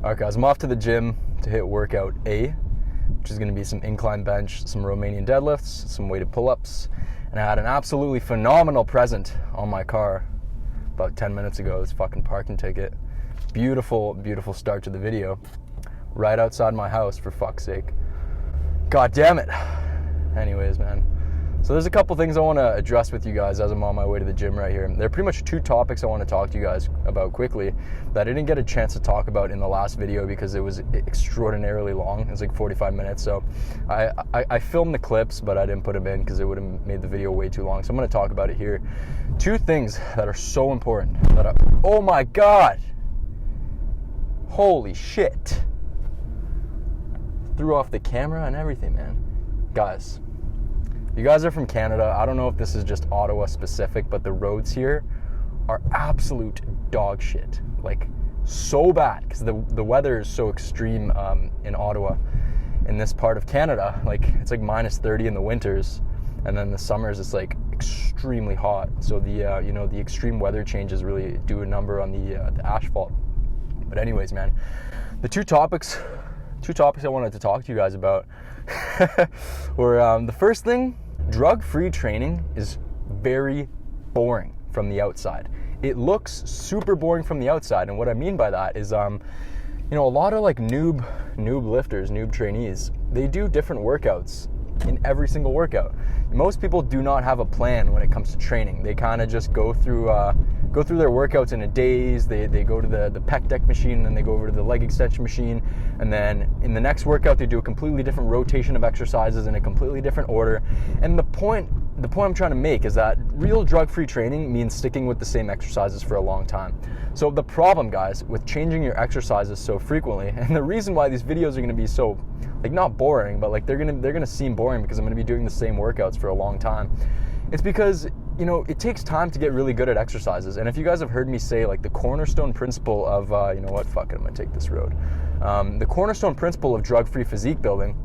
All right, guys, I'm off to the gym to hit workout A, which is going to be some incline bench, some Romanian deadlifts, some weighted pull-ups, and I had an absolutely phenomenal present on my car about 10 minutes ago. This fucking parking ticket. Beautiful, beautiful start to the video. Right outside my house, for fuck's sake. God damn it. Anyways, man. So there's a couple things I want to address with you guys as I'm on my way to the gym right here. There are pretty much two topics I want to talk to you guys about quickly that I didn't get a chance to talk about in the last video because it was extraordinarily long. It was like 45 minutes. So I filmed the clips, but I didn't put them in because it would have made the video way too long. So I'm going to talk about it here. Two things that are so important that oh my God. Holy shit. Threw off the camera and everything, man. Guys. You guys are from Canada. I don't know if this is just Ottawa specific, but the roads here are absolute dog shit. Like, so bad, because the weather is so extreme in Ottawa. In this part of Canada, like, it's like minus 30 in the winters, and then the summers it's like extremely hot. So the the extreme weather changes really do a number on the asphalt. But anyways, man, the two topics I wanted to talk to you guys about were the first thing. Drug-free training is very boring from the outside. It looks super boring from the outside, and what I mean by that is, a lot of like noob lifters, noob trainees, they do different workouts in every single workout. Most people do not have a plan when it comes to training. They kind of just go through their workouts in a daze. They go to the pec deck machine, and then they go over to the leg extension machine, and then in the next workout they do a completely different rotation of exercises in a completely different order. And the point I'm trying to make is that real drug-free training means sticking with the same exercises for a long time. So the problem, guys, with changing your exercises so frequently, and the reason why these videos are going to be so, like, not boring, but like they're gonna seem boring because I'm going to be doing the same workouts for a long time, it's because it takes time to get really good at exercises. And if you guys have heard me say, like, the cornerstone principle of I'm gonna take this road. The cornerstone principle of drug-free physique building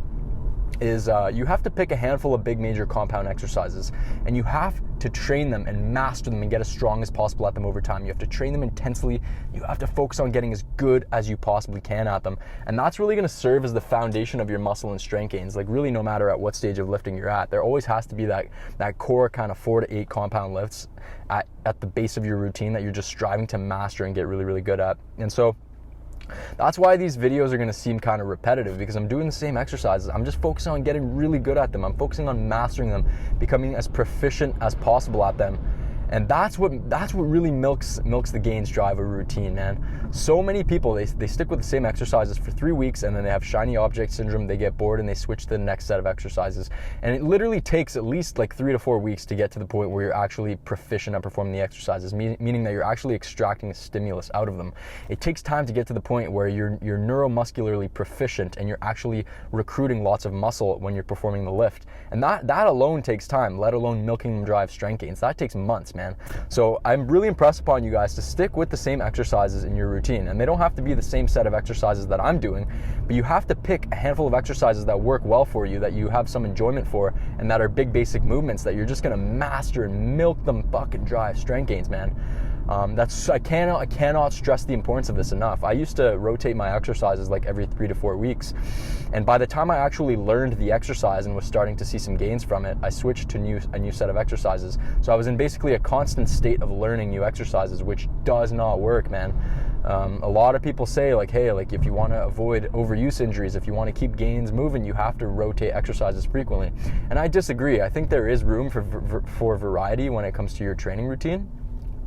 is you have to pick a handful of big major compound exercises, and you have to train them and master them and get as strong as possible at them over time. You have to train them intensely. You have to focus on getting as good as you possibly can at them, and that's really going to serve as the foundation of your muscle and strength gains. Like, really, no matter at what stage of lifting you're at, there always has to be that core kind of 4 to 8 compound lifts at the base of your routine that you're just striving to master and get really, really good at. And so that's why these videos are going to seem kind of repetitive, because I'm doing the same exercises. I'm just focusing on getting really good at them. I'm focusing on mastering them, becoming as proficient as possible at them. And that's what really milks the gains drive a routine, man. So many people, they stick with the same exercises for 3 weeks, and then they have shiny object syndrome. They get bored and they switch to the next set of exercises. And it literally takes at least like 3 to 4 weeks to get to the point where you're actually proficient at performing the exercises, meaning that you're actually extracting a stimulus out of them. It takes time to get to the point where you're neuromuscularly proficient and you're actually recruiting lots of muscle when you're performing the lift. And that alone takes time, let alone milking them drive strength gains. That takes months, man. So I'm really impressed upon you guys to stick with the same exercises in your routine. And they don't have to be the same set of exercises that I'm doing, but you have to pick a handful of exercises that work well for you, that you have some enjoyment for, and that are big basic movements that you're just gonna master and milk them fucking drive strength gains, man. I cannot stress the importance of this enough. I used to rotate my exercises like every 3 to 4 weeks, and by the time I actually learned the exercise and was starting to see some gains from it, I switched to a new set of exercises. So I was in basically a constant state of learning new exercises, which does not work, man. A lot of people say, like, hey, like, if you want to avoid overuse injuries, if you want to keep gains moving, you have to rotate exercises frequently. And I disagree. I think there is room for variety when it comes to your training routine.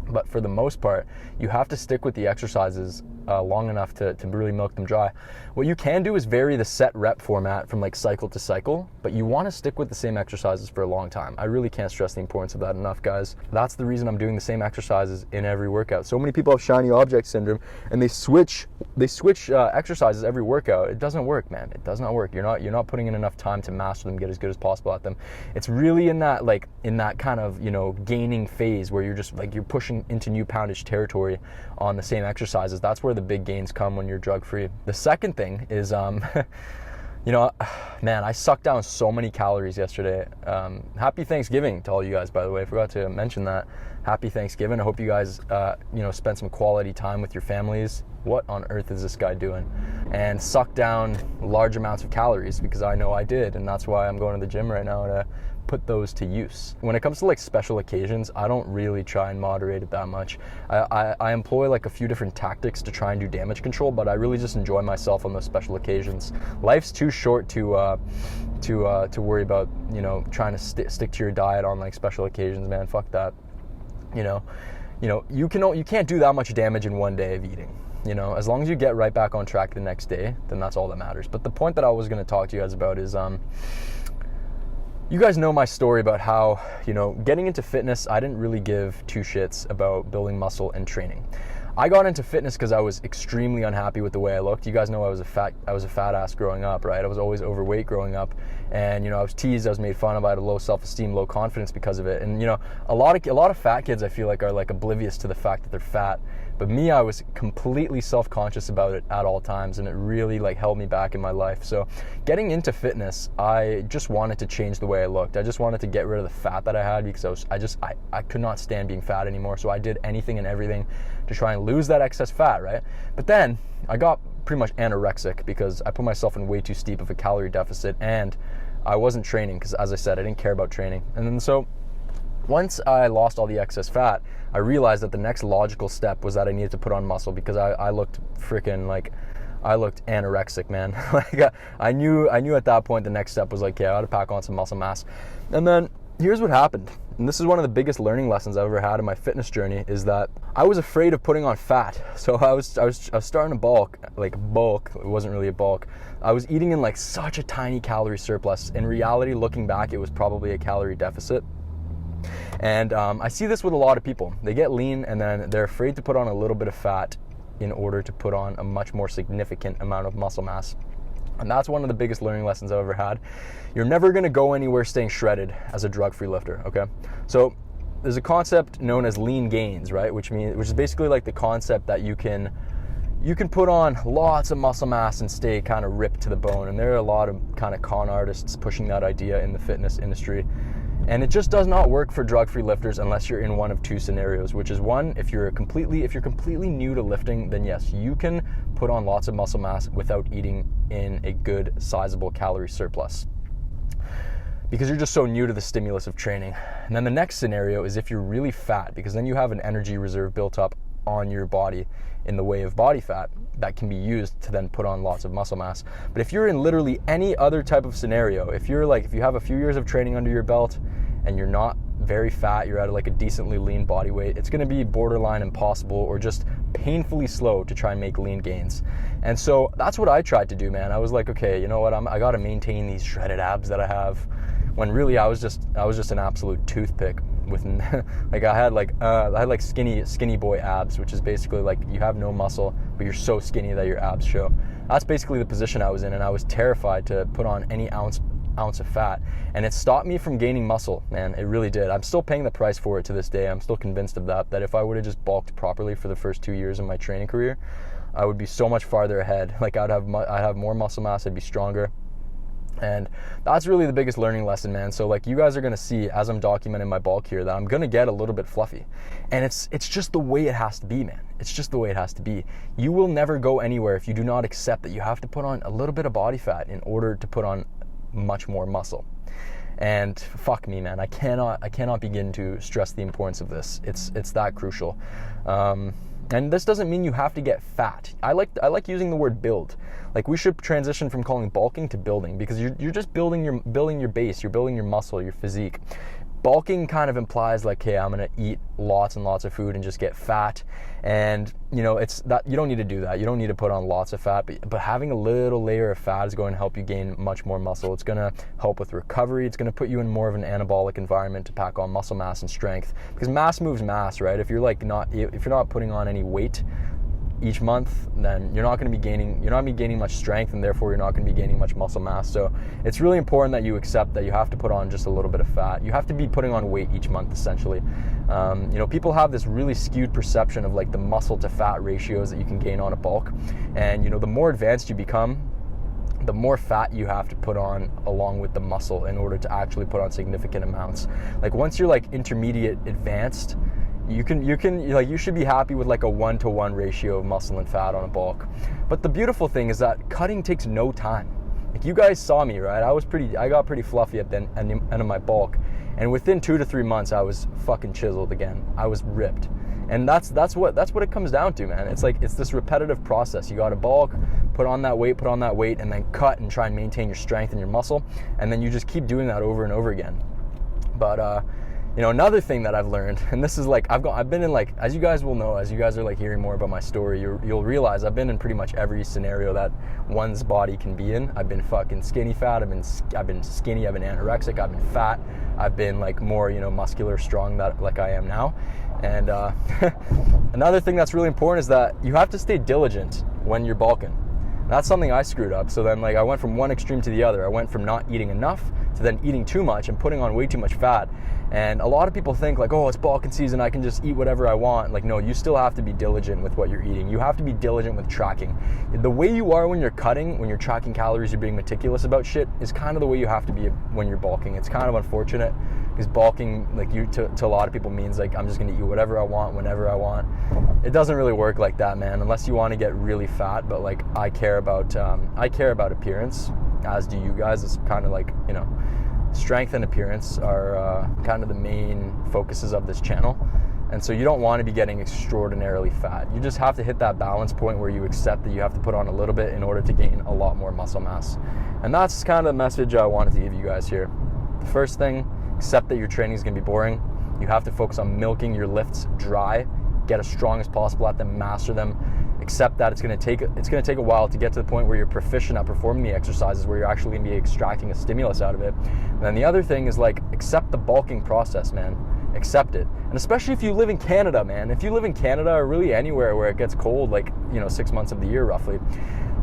But for the most part, you have to stick with the exercises long enough to really milk them dry. What you can do is vary the set rep format from like cycle to cycle, but you want to stick with the same exercises for a long time. I really can't stress the importance of that enough, guys. That's the reason I'm doing the same exercises in every workout. So many people have shiny object syndrome, and they switch exercises every workout. It doesn't work, man. It does not work. You're not putting in enough time to master them, get as good as possible at them. It's really in that kind of, gaining phase where you're just like, you're pushing into new poundage territory on the same exercises. That's where the big gains come when you're drug free. The second thing is You know, man, I sucked down so many calories yesterday. Happy Thanksgiving to all you guys, by the way. I forgot to mention that. Happy Thanksgiving. I hope you guys, spend some quality time with your families. What on earth is this guy doing? And suck down large amounts of calories, because I know I did, and that's why I'm going to the gym right now to put those to use. When it comes to like special occasions, I don't really try and moderate it that much. I employ like a few different tactics to try and do damage control, but I really just enjoy myself on those special occasions. Life's too short to worry about, trying to stick to your diet on like special occasions, man. Fuck that. You can't do that much damage in one day of eating. As long as you get right back on track the next day, then that's all that matters. But the point that I was going to talk to you guys about is, you guys know my story about how, getting into fitness, I didn't really give two shits about building muscle and training. I got into fitness because I was extremely unhappy with the way I looked. You guys know I was a fat ass growing up, right? I was always overweight growing up, and I was teased, I was made fun of, I had a low self-esteem, low confidence because of it. And a lot of fat kids, I feel like, are like oblivious to the fact that they're fat. But me, I was completely self-conscious about it at all times, and it really like held me back in my life. So getting into fitness, I just wanted to change the way I looked. I just wanted to get rid of the fat that I had, because I could not stand being fat anymore. So I did anything and everything to try and lose that excess fat, right? But then I got pretty much anorexic because I put myself in way too steep of a calorie deficit, and I wasn't training because, as I said, I didn't care about training. And then so once I lost all the excess fat, I realized that the next logical step was that I needed to put on muscle, because I looked freaking like, I looked anorexic, man. Like I knew at that point the next step was like, yeah, I ought to pack on some muscle mass. And then here's what happened. And this is one of the biggest learning lessons I've ever had in my fitness journey, is that I was afraid of putting on fat. So I was starting to bulk. It wasn't really a bulk. I was eating in like such a tiny calorie surplus. In reality, looking back, it was probably a calorie deficit. And I see this with a lot of people. They get lean and then they're afraid to put on a little bit of fat in order to put on a much more significant amount of muscle mass. And that's one of the biggest learning lessons I've ever had. You're never going to go anywhere staying shredded as a drug-free lifter, okay? So there's a concept known as lean gains, right? Which is basically like the concept that you can put on lots of muscle mass and stay kind of ripped to the bone. And there are a lot of kind of con artists pushing that idea in the fitness industry. And it just does not work for drug-free lifters unless you're in one of two scenarios, which is one, if you're completely new to lifting, then yes, you can put on lots of muscle mass without eating in a good sizable calorie surplus, because you're just so new to the stimulus of training. And then the next scenario is if you're really fat, because then you have an energy reserve built up on your body in the way of body fat that can be used to then put on lots of muscle mass. But if you're in literally any other type of scenario, if you have a few years of training under your belt and you're not very fat, you're at like a decently lean body weight, it's going to be borderline impossible or just painfully slow to try and make lean gains. And so that's what I tried to do, man. I was like, okay, you know what, I got to maintain these shredded abs that I have, when really I was just an absolute toothpick with like I had skinny boy abs, which is basically like you have no muscle but you're so skinny that your abs show. That's basically the position I was in, and I was terrified to put on any ounce of fat, and it stopped me from gaining muscle, man. It really did. I'm still paying the price for it to this day. I'm still convinced of that if I would have just bulked properly for the first 2 years of my training career, I would be so much farther ahead. Like I'd have more muscle mass, I'd be stronger. And that's really the biggest learning lesson, man. So like you guys are going to see as I'm documenting my bulk here that I'm going to get a little bit fluffy, and it's just the way it has to be, man. It's just the way it has to be. You will never go anywhere if you do not accept that you have to put on a little bit of body fat in order to put on much more muscle. And fuck me, man, I cannot begin to stress the importance of this. It's that crucial. And this doesn't mean you have to get fat. I like using the word build. Like we should transition from calling bulking to building, because you're just building your base, you're building your muscle, your physique. Bulking kind of implies like, hey, I'm gonna eat lots and lots of food and just get fat, and it's that you don't need to do that. You don't need to put on lots of fat, but having a little layer of fat is going to help you gain much more muscle. It's going to help with recovery. It's going to put you in more of an anabolic environment to pack on muscle mass and strength, because mass moves mass, right? If you're not putting on any weight each month, then you're not going to be gaining much strength, and therefore you're not going to be gaining much muscle mass. So it's really important that you accept that you have to put on just a little bit of fat. You have to be putting on weight each month, essentially. People have this really skewed perception of like the muscle to fat ratios that you can gain on a bulk, and the more advanced you become, the more fat you have to put on along with the muscle in order to actually put on significant amounts. Like once you're like intermediate advanced, you should be happy with like a 1-to-1 ratio of muscle and fat on a bulk. But the beautiful thing is that cutting takes no time. Like you guys saw me, right? I got pretty fluffy at the end of my bulk, and within 2 to 3 months I was fucking chiseled again. I was ripped. And that's what it comes down to, man. It's like, it's this repetitive process. You got to bulk, put on that weight, and then cut and try and maintain your strength and your muscle, and then you just keep doing that over and over again. But you know, another thing that I've learned, and this is like, I've been in like, as you guys will know, as you guys are like hearing more about my story, you'll realize I've been in pretty much every scenario that one's body can be in. I've been fucking skinny fat, I've been skinny, I've been anorexic, I've been fat, I've been like more, you know, muscular, strong, that like I am now. And another thing that's really important is that you have to stay diligent when you're bulking. That's something I screwed up. So then like I went from one extreme to the other. I went from not eating enough to then eating too much and putting on way too much fat. And a lot of people think like, oh, it's bulking season, I can just eat whatever I want. Like, no, you still have to be diligent with what you're eating. You have to be diligent with tracking. The way you are when you're cutting, when you're tracking calories, you're being meticulous about shit, is kind of the way you have to be when you're bulking. It's kind of unfortunate because bulking, like to a lot of people, means like I'm just gonna eat whatever I want, whenever I want. It doesn't really work like that, man, unless you want to get really fat. But like I care about appearance, as do you guys. It's kind of like, you know, strength and appearance are kind of the main focuses of this channel. And so you don't want to be getting extraordinarily fat. You just have to hit that balance point where you accept that you have to put on a little bit in order to gain a lot more muscle mass. And that's kind of the message I wanted to give you guys here. The first thing, accept that your training is going to be boring. You have to focus on milking your lifts dry, get as strong as possible at them, master them. Accept that it's going to take a while to get to the point where you're proficient at performing the exercises, where you're actually going to be extracting a stimulus out of it. And then the other thing is like, accept the bulking process, man. Accept it. And especially if you live in Canada, man. If you live in Canada or really anywhere where it gets cold, like, you know, 6 months of the year roughly,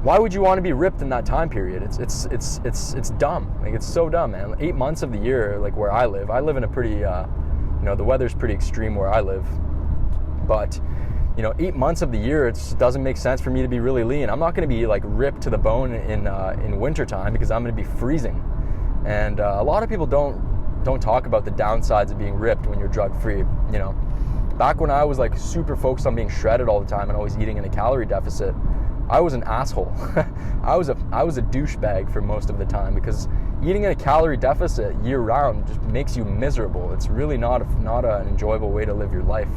why would you want to be ripped in that time period? It's dumb. Like, it's so dumb, man. 8 months of the year, like where I live in a pretty, you know, the weather's pretty extreme where I live. But, you know, 8 months of the year, it just doesn't make sense for me to be really lean. I'm not going to be like ripped to the bone in winter time, because I'm going to be freezing. And a lot of people don't talk about the downsides of being ripped when you're drug free. You know, back when I was like super focused on being shredded all the time and always eating in a calorie deficit, I was an asshole. I was a douchebag for most of the time, because eating in a calorie deficit year round just makes you miserable. It's really not an enjoyable way to live your life.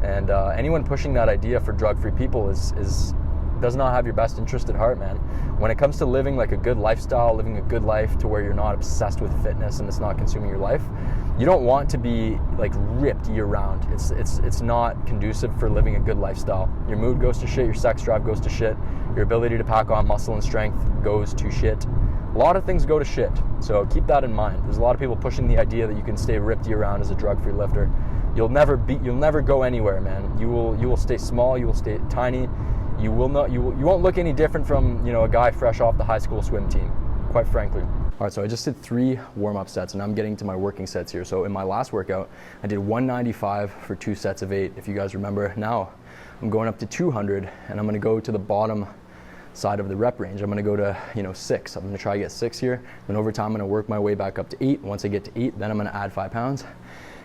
And anyone pushing that idea for drug-free people does not have your best interest at heart, man. When it comes to living like a good lifestyle, living a good life to where you're not obsessed with fitness and it's not consuming your life, you don't want to be like ripped year round. It's not conducive for living a good lifestyle. Your mood goes to shit, your sex drive goes to shit, your ability to pack on muscle and strength goes to shit. A lot of things go to shit, so keep that in mind. There's a lot of people pushing the idea that you can stay ripped year round as a drug-free lifter. You'll never go anywhere, man. You will stay small, you will stay tiny. You won't look any different from, you know, a guy fresh off the high school swim team, quite frankly. All right, so I just did 3 warm-up sets, and I'm getting to my working sets here. So in my last workout, I did 195 for 2 sets of 8, if you guys remember. Now I'm going up to 200, and I'm going to go to the bottom side of the rep range. I'm going to go to, you know, 6. I'm going to try to get 6 here. Then over time, I'm going to work my way back up to 8. Once I get to 8, then I'm going to add 5 pounds.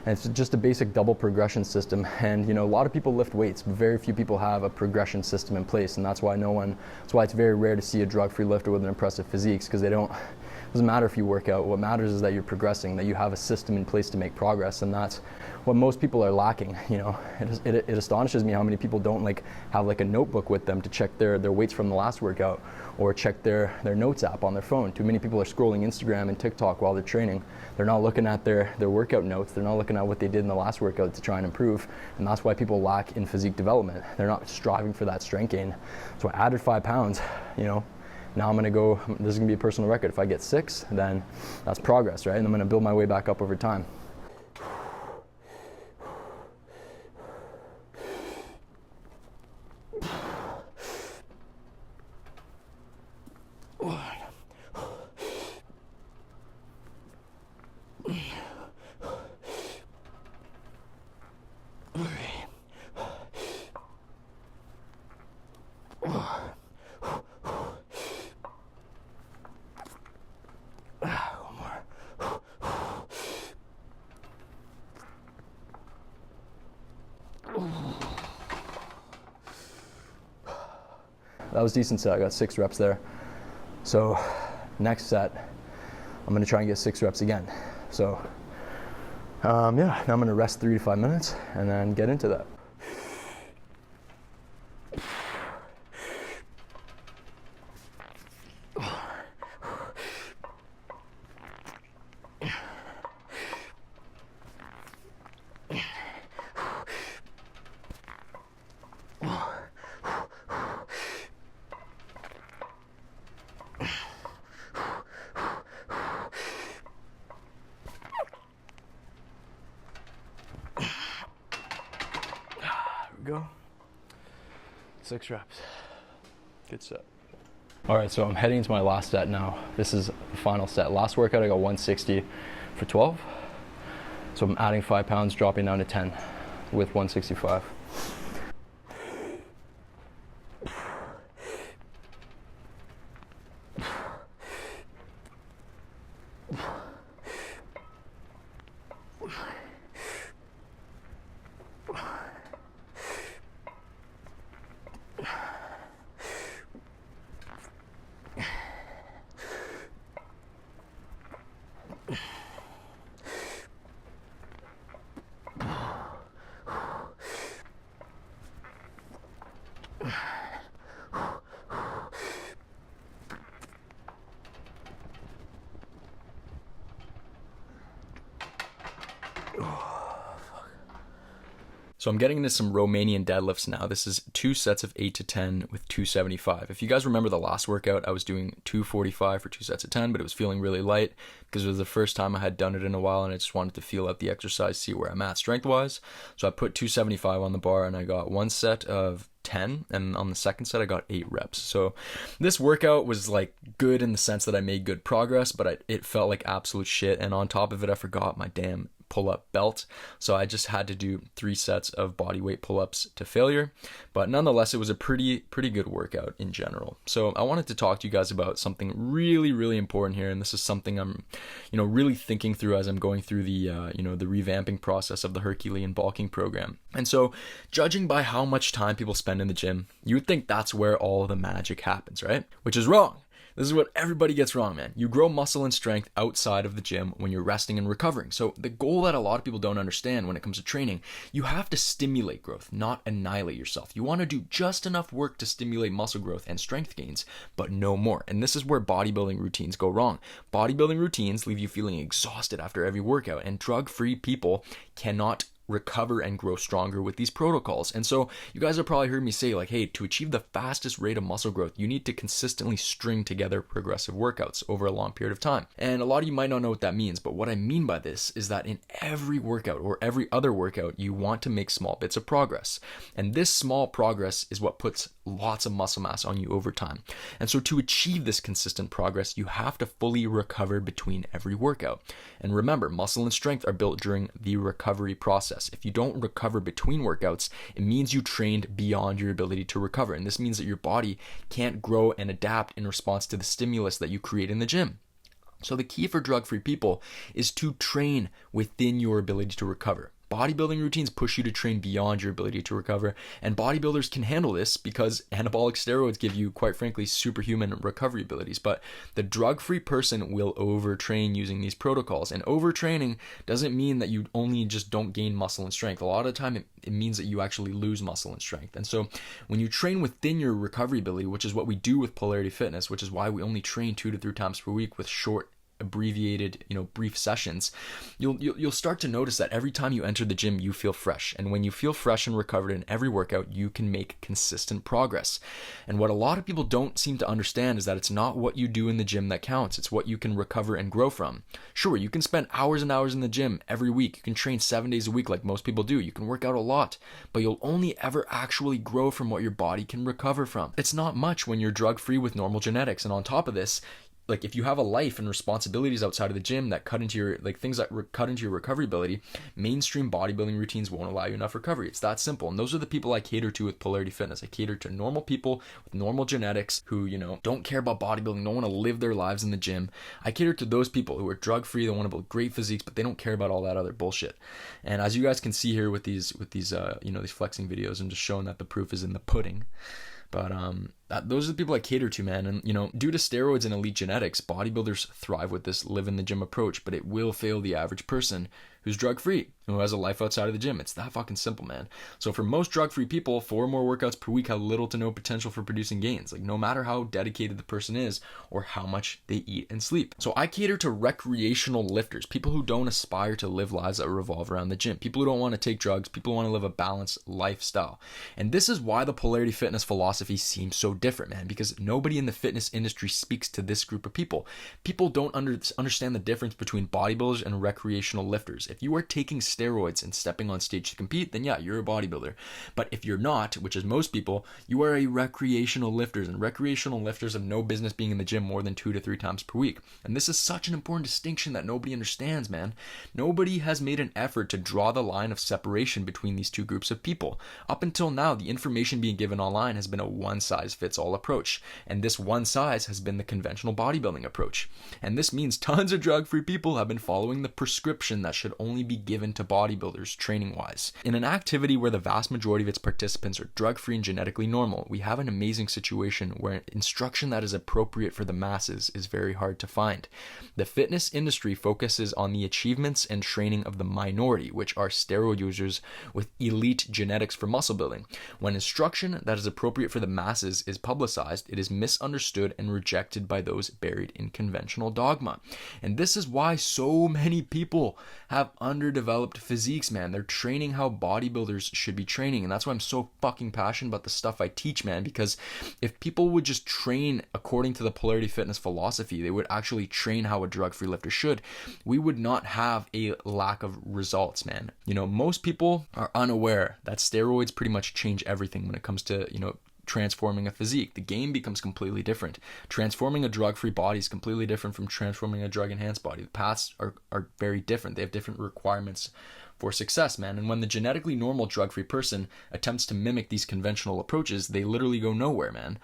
And it's just a basic double progression system. And, you know, a lot of people lift weights, but very few people have a progression system in place. And that's why it's very rare to see a drug-free lifter with an impressive physique, because it doesn't matter if you work out. What matters is that you're progressing, that you have a system in place to make progress. And that's what most people are lacking. You know, it astonishes me how many people don't like have like a notebook with them to check their weights from the last workout, or check their notes app on their phone. Too many people are scrolling Instagram and TikTok while they're training. They're not looking at their workout notes. They're not looking at what they did in the last workout to try and improve. And that's why people lack in physique development. They're not striving for that strength gain. So I added 5 pounds, you know. Now I'm gonna go, this is gonna be a personal record. If I get 6, then that's progress, right? And I'm gonna build my way back up over time. that was a decent set. I got 6 reps there. So next set, I'm gonna try and get 6 reps again. So yeah, now I'm gonna rest 3 to 5 minutes and then get into that. Go. 6 reps. Good set. All right, so I'm heading into my last set now. This is the final set. Last workout, I got 160 for 12. So I'm adding 5 pounds, dropping down to 10 with 165. So I'm getting into some Romanian deadlifts now. This is 2 sets of 8 to 10 with 275. If you guys remember the last workout, I was doing 245 for 2 sets of 10, but it was feeling really light because it was the first time I had done it in a while and I just wanted to feel out the exercise, see where I'm at strength-wise. So I put 275 on the bar and I got 1 set of 10, and on the second set I got 8 reps. So this workout was like good in the sense that I made good progress, but it felt like absolute shit, and on top of it I forgot my damn pull-up belt, so I just had to do 3 sets of body weight pull-ups to failure. But nonetheless, it was a pretty good workout in general. So I wanted to talk to you guys about something really important here, and this is something I'm really thinking through as I'm going through the the revamping process of the Herculean bulking program. And so, judging by how much time people spend in the gym, you would think that's where all the magic happens, right? Which is wrong. This is what everybody gets wrong, man. You grow muscle and strength outside of the gym when you're resting and recovering. So the goal that a lot of people don't understand when it comes to training, you have to stimulate growth, not annihilate yourself. You want to do just enough work to stimulate muscle growth and strength gains, but no more. And this is where bodybuilding routines go wrong. Bodybuilding routines leave you feeling exhausted after every workout, and drug-free people cannot recover and grow stronger with these protocols. And so you guys have probably heard me say, like, hey, to achieve the fastest rate of muscle growth, you need to consistently string together progressive workouts over a long period of time. And a lot of you might not know what that means, but what I mean by this is that in every workout or every other workout, you want to make small bits of progress. And this small progress is what puts lots of muscle mass on you over time. And so to achieve this consistent progress, you have to fully recover between every workout. And remember, muscle and strength are built during the recovery process. If you don't recover between workouts, it means you trained beyond your ability to recover. And this means that your body can't grow and adapt in response to the stimulus that you create in the gym. So the key for drug-free people is to train within your ability to recover. Bodybuilding routines push you to train beyond your ability to recover, and bodybuilders can handle this because anabolic steroids give you, quite frankly, superhuman recovery abilities. But the drug-free person will overtrain using these protocols, and overtraining doesn't mean that you only just don't gain muscle and strength. A lot of the time it means that you actually lose muscle and strength. And so when you train within your recovery ability, which is what we do with Polarity Fitness, which is why we only train 2 to 3 times per week with short, abbreviated, brief sessions, you'll start to notice that every time you enter the gym, you feel fresh. And when you feel fresh and recovered in every workout, you can make consistent progress. And what a lot of people don't seem to understand is that it's not what you do in the gym that counts. It's what you can recover and grow from. Sure, you can spend hours and hours in the gym every week. You can train 7 days a week like most people do. You can work out a lot, but you'll only ever actually grow from what your body can recover from. It's not much when you're drug-free with normal genetics. And on top of this, like, if you have a life and responsibilities outside of the gym that cut into your, things that cut into your recovery ability, mainstream bodybuilding routines won't allow you enough recovery. It's that simple. And those are the people I cater to with Polarity Fitness. I cater to normal people with normal genetics who, don't care about bodybuilding, don't want to live their lives in the gym. I cater to those people who are drug-free, they want to build great physiques, but they don't care about all that other bullshit. And as you guys can see here with these flexing videos, I'm just showing that the proof is in the pudding. But Those are the people I cater to, man. And, due to steroids and elite genetics, bodybuilders thrive with this live in the gym approach, but it will fail the average person who's drug-free, who has a life outside of the gym. It's that fucking simple, man. So for most drug-free people, 4 or more workouts per week have little to no potential for producing gains, like no matter how dedicated the person is or how much they eat and sleep. So I cater to recreational lifters, people who don't aspire to live lives that revolve around the gym, people who don't want to take drugs, people who want to live a balanced lifestyle. And this is why the Polarity fitness philosophy seems so different, man, because nobody in the fitness industry speaks to this group of people. People don't understand the difference between bodybuilders and recreational lifters. If you are taking steroids and stepping on stage to compete, then yeah, you're a bodybuilder. But if you're not, which is most people, you are a recreational lifter, and recreational lifters have no business being in the gym more than 2 to 3 times per week. And this is such an important distinction that nobody understands, man. Nobody has made an effort to draw the line of separation between these two groups of people. Up until now, the information being given online has been a one-size-fits-all approach, and this one size has been the conventional bodybuilding approach. And this means tons of drug-free people have been following the prescription that should only be given to bodybuilders training-wise. In an activity where the vast majority of its participants are drug-free and genetically normal, we have an amazing situation where instruction that is appropriate for the masses is very hard to find. The fitness industry focuses on the achievements and training of the minority, which are steroid users with elite genetics for muscle building. When instruction that is appropriate for the masses is publicized, it is misunderstood and rejected by those buried in conventional dogma. And this is why so many people have underdeveloped physiques, man. They're training how bodybuilders should be training, and that's why I'm so fucking passionate about the stuff I teach, man, because if people would just train according to the Polarity fitness philosophy, they would actually train how a drug-free lifter should, we would not have a lack of results, man. Most people are unaware that steroids pretty much change everything when it comes to, transforming a physique. The game becomes completely different. Transforming a drug-free body is completely different from transforming a drug-enhanced body. The paths are very different. They have different requirements for success, man. And when the genetically normal drug-free person attempts to mimic these conventional approaches, they literally go nowhere, man.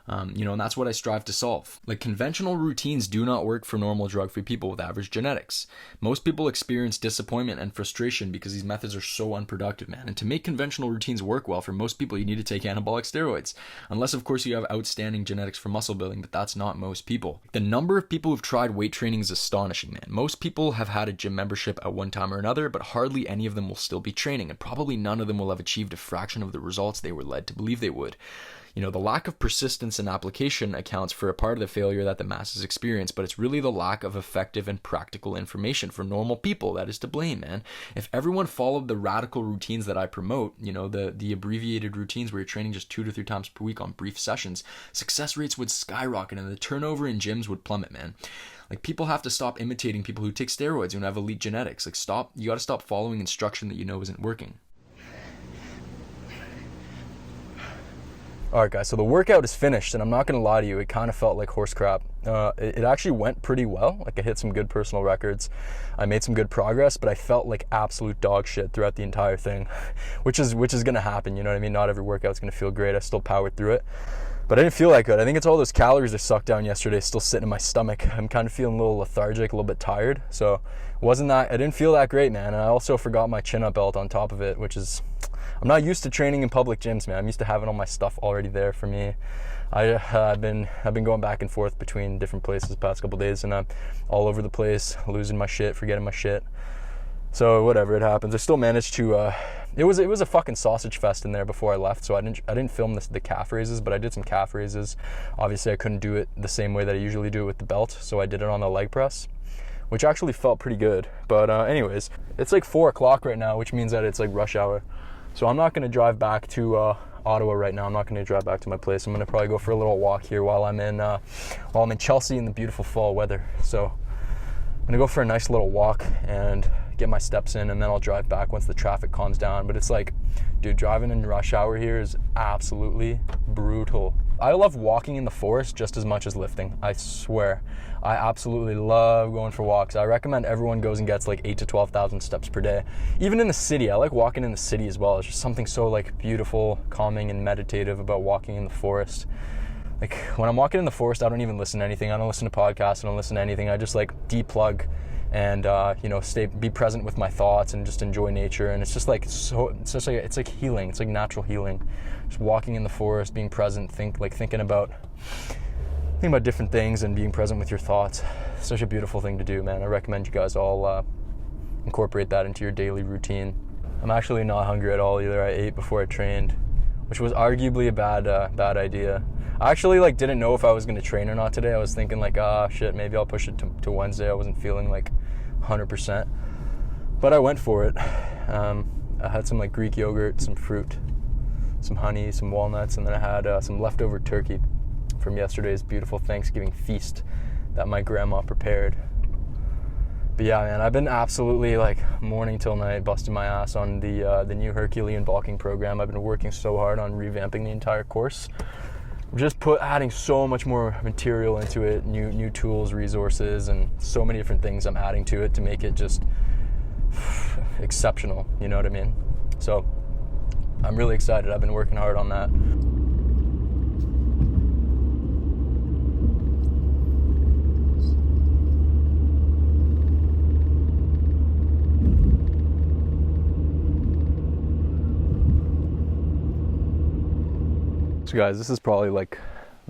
And that's what I strive to solve. Like, conventional routines do not work for normal drug-free people with average genetics. Most people experience disappointment and frustration because these methods are so unproductive, man. And to make conventional routines work well for most people, you need to take anabolic steroids. Unless, of course, you have outstanding genetics for muscle building, but that's not most people. The number of people who've tried weight training is astonishing, man. Most people have had a gym membership at one time or another, but hardly any of them will still be training, and probably none of them will have achieved a fraction of the results they were led to believe they would. The lack of persistence and application accounts for a part of the failure that the masses experience, but it's really the lack of effective and practical information for normal people that is to blame, man. If everyone followed the radical routines that I promote, the abbreviated routines where you're training just 2 to 3 times per week on brief sessions, success rates would skyrocket and the turnover in gyms would plummet, man. Like, people have to stop imitating people who take steroids and have elite genetics. You got to stop following instruction that isn't working. Alright guys, so the workout is finished, and I'm not going to lie to you, it kind of felt like horse crap. It actually went pretty well. Like, I hit some good personal records, I made some good progress, but I felt like absolute dog shit throughout the entire thing, which is going to happen, you know what I mean? Not every workout's going to feel great. I still powered through it, but I didn't feel that good. I think it's all those calories I sucked down yesterday still sitting in my stomach. I'm kind of feeling a little lethargic, a little bit tired, so I didn't feel that great, man. And I also forgot my chin-up belt on top of it, which is, I'm not used to training in public gyms, man. I'm used to having all my stuff already there for me. I've been going back and forth between different places the past couple days, and I'm all over the place, losing my shit, forgetting my shit. So whatever, it happens. I still managed to. It was a fucking sausage fest in there before I left. So I didn't film the calf raises, but I did some calf raises. Obviously, I couldn't do it the same way that I usually do it with the belt, so I did it on the leg press, which actually felt pretty good. But anyways, it's like 4 o'clock right now, which means that it's like rush hour. So I'm not going to drive back to Ottawa right now. I'm not going to drive back to my place. I'm going to probably go for a little walk here while I'm in Chelsea in the beautiful fall weather. So I'm going to go for a nice little walk and get my steps in, and then I'll drive back once the traffic calms down. But it's like, dude, driving in rush hour here is absolutely brutal. I love walking in the forest just as much as lifting. I swear. I absolutely love going for walks. I recommend everyone goes and gets like 8 to 12,000 steps per day. Even in the city, I like walking in the city as well. It's just something so like beautiful, calming, and meditative about walking in the forest. Like, when I'm walking in the forest, I don't even listen to anything. I don't listen to podcasts. I don't listen to anything. I just like deplug and be present with my thoughts and just enjoy nature. And it's just like it's like healing. It's like natural healing. Just walking in the forest, being present, thinking about different things and being present with your thoughts. Such a beautiful thing to do, man. I recommend you guys all incorporate that into your daily routine. I'm actually not hungry at all either. I ate before I trained, which was arguably a bad idea. I actually didn't know if I was going to train or not today. I was thinking shit, maybe I'll push it to Wednesday. I wasn't feeling 100%, but I went for it. I had some Greek yogurt, some fruit, some honey, some walnuts, and then I had some leftover turkey from yesterday's beautiful Thanksgiving feast that my grandma prepared. But yeah, man, I've been absolutely morning till night busting my ass on the new Herculean bulking program. I've been working so hard on revamping the entire course. Just adding so much more material into it, new tools, resources, and so many different things I'm adding to it to make it just exceptional, you know what I mean? So I'm really excited. I've been working hard on that. So guys, this is probably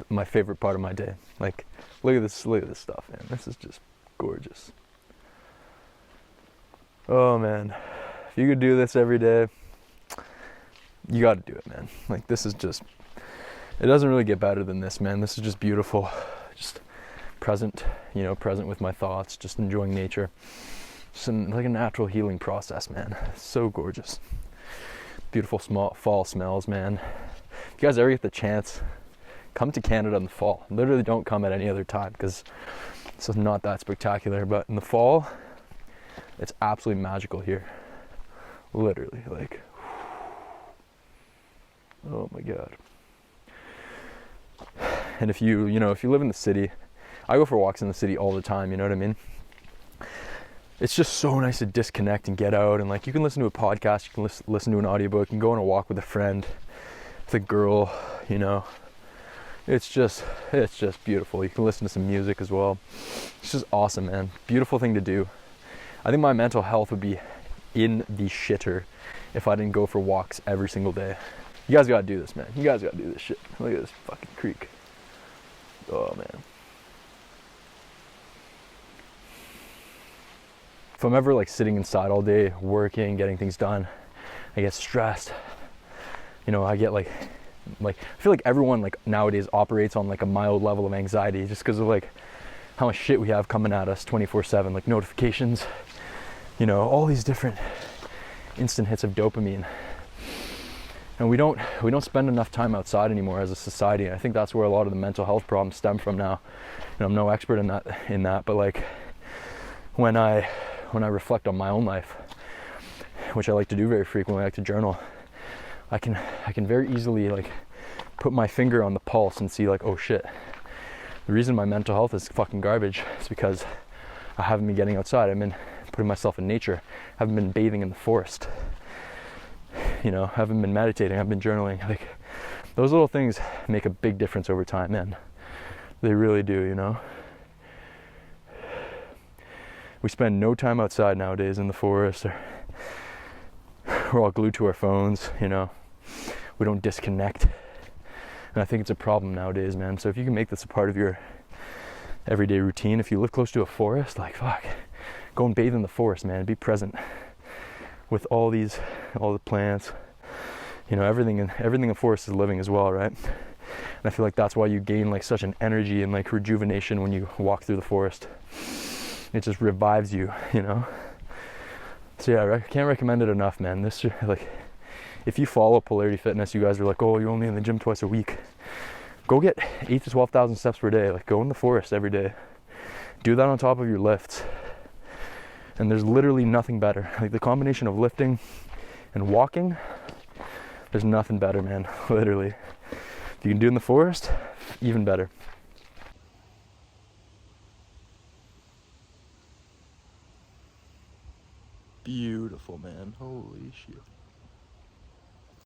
my favorite part of my day. Look at this stuff, man. This is just gorgeous. Oh man, if you could do this every day, you got to do it, man. This is just, it doesn't really get better than this, man. This is just beautiful. Just present with my thoughts, just enjoying nature. Just a natural healing process, man. It's so gorgeous. Beautiful small fall smells, man. If you guys ever get the chance, come to Canada in the fall. Literally don't come at any other time because it's just not that spectacular. But in the fall, it's absolutely magical here. Literally, oh my God. And if you live in the city, I go for walks in the city all the time, you know what I mean? It's just so nice to disconnect and get out, and you can listen to a podcast, you can listen to an audiobook, you can go on a walk with a friend, with a girl, it's just beautiful. You can listen to some music as well. It's just awesome, man. Beautiful thing to do. I think my mental health would be in the shitter if I didn't go for walks every single day. You guys gotta do this, man. You guys gotta do this shit. Look at this fucking creek. Oh man. If I'm ever sitting inside all day, working, getting things done, I get stressed. I get I feel like everyone nowadays operates on a mild level of anxiety just because of how much shit we have coming at us 24/7, notifications, all these different instant hits of dopamine. And we don't spend enough time outside anymore as a society. I think that's where a lot of the mental health problems stem from now. I'm no expert in that, but when I reflect on my own life, which I like to do very frequently, I like to journal, I can very easily put my finger on the pulse and see oh shit, the reason my mental health is fucking garbage is because I haven't been getting outside. I've been putting myself in nature. I haven't been bathing in the forest. I haven't been meditating. I've been journaling. Those little things make a big difference over time, man. They really do, We spend no time outside nowadays in the forest, or we're all glued to our phones, We don't disconnect. And I think it's a problem nowadays, man. So if you can make this a part of your everyday routine, if you live close to a forest, fuck, go and bathe in the forest, man. Be present with all the plants, everything in forest is living as well, right? And I feel that's why you gain such an energy and rejuvenation when you walk through the forest. It just revives you, So yeah, I can't recommend it enough, man. This if you follow Polarity Fitness, you guys are oh, you're only in the gym twice a week. Go get 8,000 to 12,000 steps per day. Go in the forest every day. Do that on top of your lifts. And there's literally nothing better. The combination of lifting and walking, there's nothing better, man. Literally. If you can do it in the forest, even better. Beautiful, man. Holy shit.